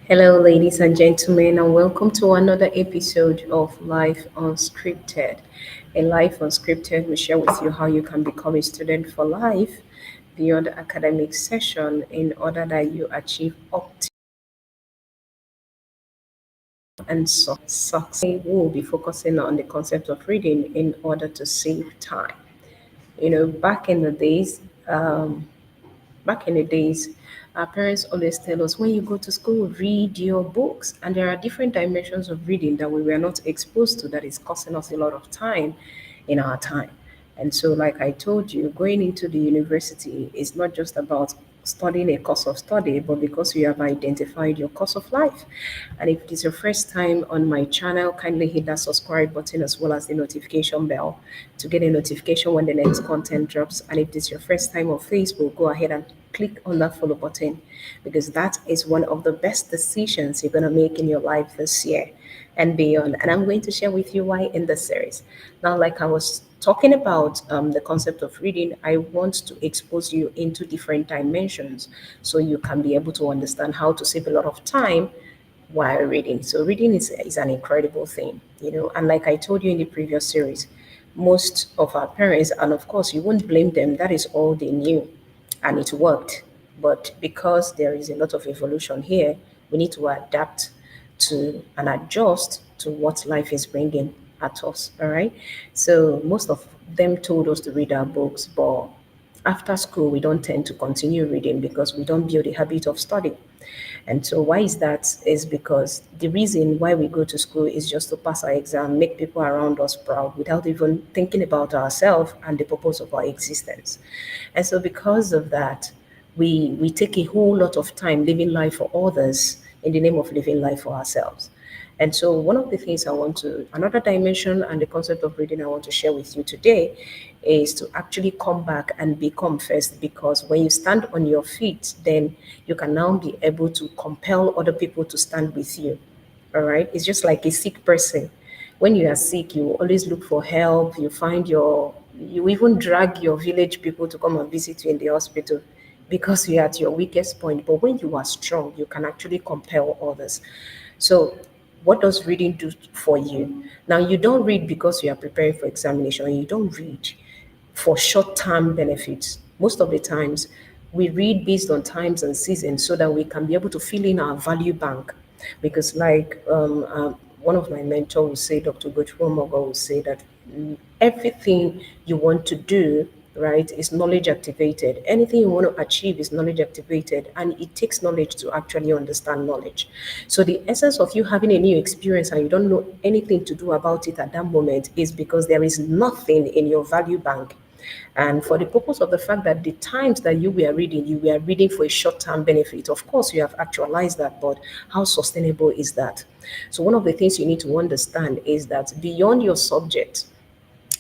Hello, ladies and gentlemen, and welcome to another episode of Life Unscripted. In Life Unscripted, we share with you how you can become a student for life beyond the academic session in order that you achieve optimal and success. We will be focusing on the concept of reading in order to save time. You know, back in the days, our parents always tell us when you go to school, read your books. And there are different dimensions of reading that we were not exposed to that is costing us a lot of time in our time. And so, like I told you, going into the university is not just about studying a course of study, but because you have identified your course of life. And if it is your first time on my channel, kindly hit that subscribe button as well as the notification bell to get a notification when the next content drops. And if this is your first time on Facebook, go ahead and click on that follow button because that is one of the best decisions you're going to make in your life this year and beyond. And I'm going to share with you why in this series. Now, like I was talking about the concept of reading, I want to expose you into different dimensions so you can be able to understand how to save a lot of time while reading. So reading is an incredible thing, and like I told you in the previous series, most of our parents, and of course you won't blame them, that is all they knew and it worked. But because there is a lot of evolution here, we need to adapt to and adjust to what life is bringing at us. All right. So most of them told us to read our books, but after school, we don't tend to continue reading because we don't build a habit of study. And so, why is that? Is because the reason why we go to school is just to pass our exam, make people around us proud without even thinking about ourselves and the purpose of our existence. And so, because of that, we take a whole lot of time living life for others in the name of living life for ourselves. And so, one of the things another dimension and the concept of reading I want to share with you today is to actually come back and become first. Because when you stand on your feet, then you can now be able to compel other people to stand with you. All right. It's just like a sick person. When you are sick, you always look for help. You even drag your village people to come and visit you in the hospital because you're at your weakest point. But when you are strong, you can actually compel others. So, what does reading do for you? Now, you don't read because you are preparing for examination. You don't read for short-term benefits. Most of the times, we read based on times and seasons so that we can be able to fill in our value bank. Because, like one of my mentors will say, Dr. 𝗪𝗏𝗧𝗏 will say that everything you want to do, right, is knowledge activated. Anything you want to achieve is knowledge activated, and it takes knowledge to actually understand knowledge. So the essence of you having a new experience and you don't know anything to do about it at that moment is because there is nothing in your value bank. And for the purpose of the fact that the times that you were reading for a short term benefit. Of course, you have actualized that, but how sustainable is that? So, one of the things you need to understand is that beyond your subject,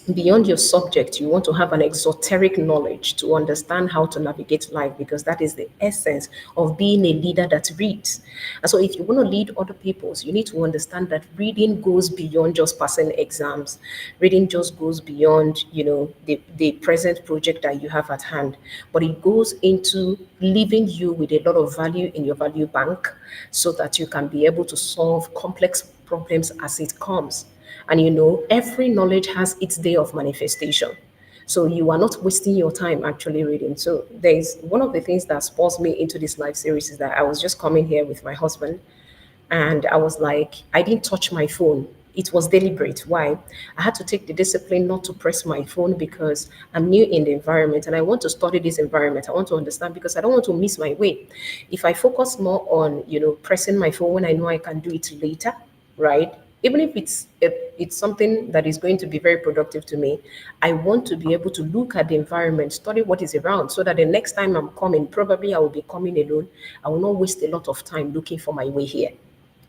you want to have an exoteric knowledge to understand how to navigate life because that is the essence of being a leader that reads. And so, if you want to lead other people, you need to understand that reading goes beyond just passing exams. Reading just goes beyond, the present project that you have at hand, but it goes into leaving you with a lot of value in your value bank so that you can be able to solve complex problems as it comes. And every knowledge has its day of manifestation. So you are not wasting your time actually reading. So there's one of the things that spurs me into this live series is that I was just coming here with my husband and I was like, I didn't touch my phone. It was deliberate. Why? I had to take the discipline not to press my phone because I'm new in the environment and I want to study this environment. I want to understand because I don't want to miss my way. If I focus more on, pressing my phone when I know I can do it later, right? Even if it's something that is going to be very productive to me, I want to be able to look at the environment, study what is around, so that the next time I'm coming, probably I will be coming alone. I will not waste a lot of time looking for my way here.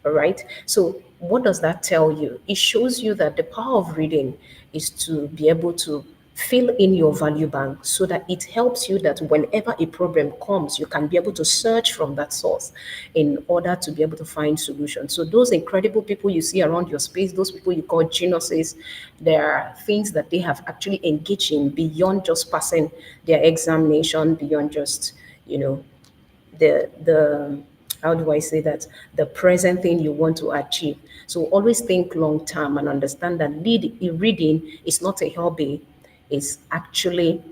All right. So, what does that tell you? It shows you that the power of reading is to be able to fill in your value bank so that it helps you that whenever a problem comes, you can be able to search from that source in order to be able to find solutions. So, those incredible people you see around your space, those people you call geniuses, there are things that they have actually engaged in beyond just passing their examination, beyond just, the how do I say that, the present thing you want to achieve. So always think long term and understand that reading is not a hobby, it's actually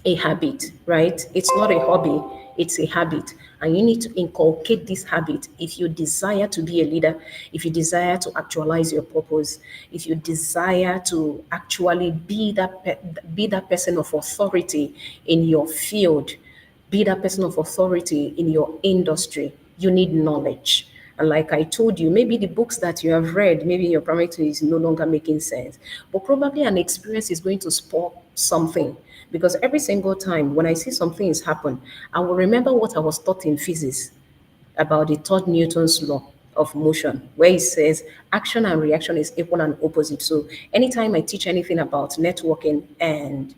a habit, right? It's not a hobby, it's a habit. And you need to inculcate this habit if you desire to be a leader, if you desire to actualize your purpose, if you desire to actually be that person of authority in your field, be that person of authority in your industry. You need knowledge. And like I told you, maybe the books that you have read, maybe in your primary two is no longer making sense, but probably an experience is going to spark something. Because every single time when I see some things happen, I will remember what I was taught in physics about the third Newton's law of motion, where it says action and reaction is equal and opposite. So anytime I teach anything about networking and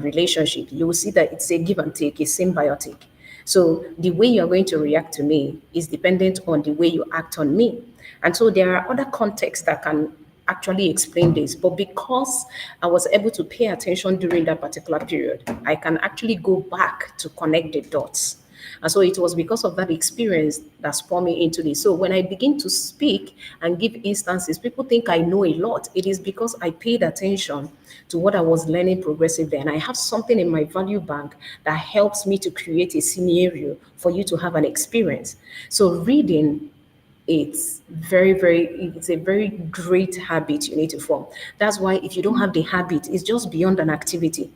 relationship, you will see that it's a give and take, a symbiotic. So the way you're going to react to me is dependent on the way you act on me. And so there are other contexts that can actually explain this. But because I was able to pay attention during that particular period, I can actually go back to connect the dots. And so it was because of that experience that spurred me into this. So when I begin to speak and give instances, people think I know a lot. It is because I paid attention to what I was learning progressively. And I have something in my value bank that helps me to create a scenario for you to have an experience. So reading, it's a very great habit you need to form. That's why if you don't have the habit, it's just beyond an activity.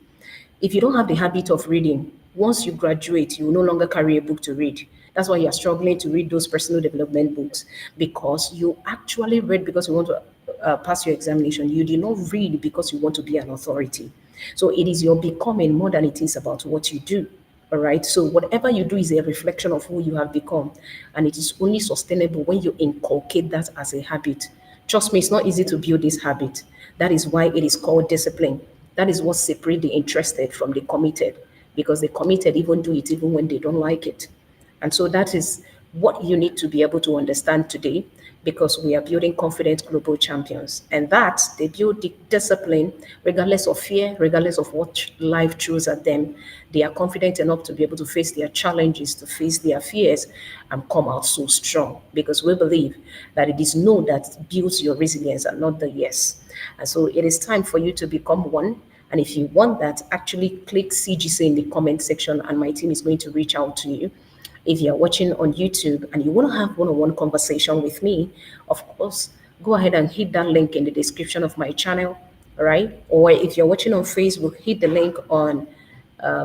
If you don't have the habit of reading, once you graduate, you will no longer carry a book to read. That's why you're struggling to read those personal development books, because you actually read because you want to pass your examination. You did not read because you want to be an authority. So it is your becoming more than it is about what you do. All right. So whatever you do is a reflection of who you have become. And it is only sustainable when you inculcate that as a habit. Trust me, it's not easy to build this habit. That is why it is called discipline. That is what separates the interested from the committed, because the committed even do it even when they don't like it. And so that is what you need to be able to understand today, because we are building confident global champions. And that they build the discipline regardless of fear, regardless of what life throws at them. They are confident enough to be able to face their challenges, to face their fears, and come out so strong, because we believe that it is no that builds your resilience and not the yes. And so it is time for you to become one. And if you want that, actually click CGC in the comment section and my team is going to reach out to you. If you're watching on YouTube and you want to have one-on-one conversation with me, of course, go ahead and hit that link in the description of my channel, all right? Or if you're watching on Facebook, hit the link on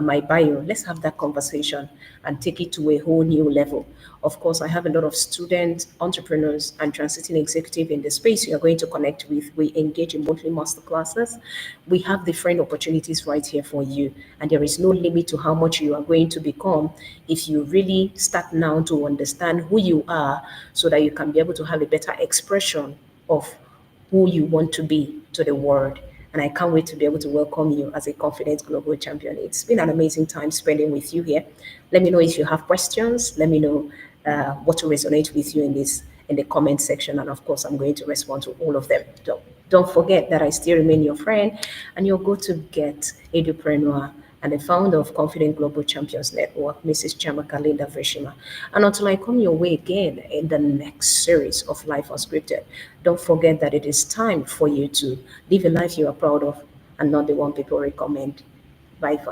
my bio. Let's have that conversation and take it to a whole new level. Of course, I have a lot of students, entrepreneurs, and transiting executive in the space you are going to connect with. We engage in monthly masterclasses. We have different opportunities right here for you, and there is no limit to how much you are going to become if you really start now to understand who you are, so that you can be able to have a better expression of who you want to be to the world. And I can't wait to be able to welcome you as a confident global champion. It's been an amazing time spending with you here. Let me know if you have questions. Let me know what will resonate with you in the comment section. And of course, I'm going to respond to all of them. Don't forget that I still remain your friend and your go-to-get entrepreneur and the founder of Confident Global Champions Network, Mrs. 𝗟𝗲𝗦𝗃𝗓. And until I come your way again in the next series of Life Unscripted, don't forget that it is time for you to live a life you are proud of and not the one people recommend. Bye for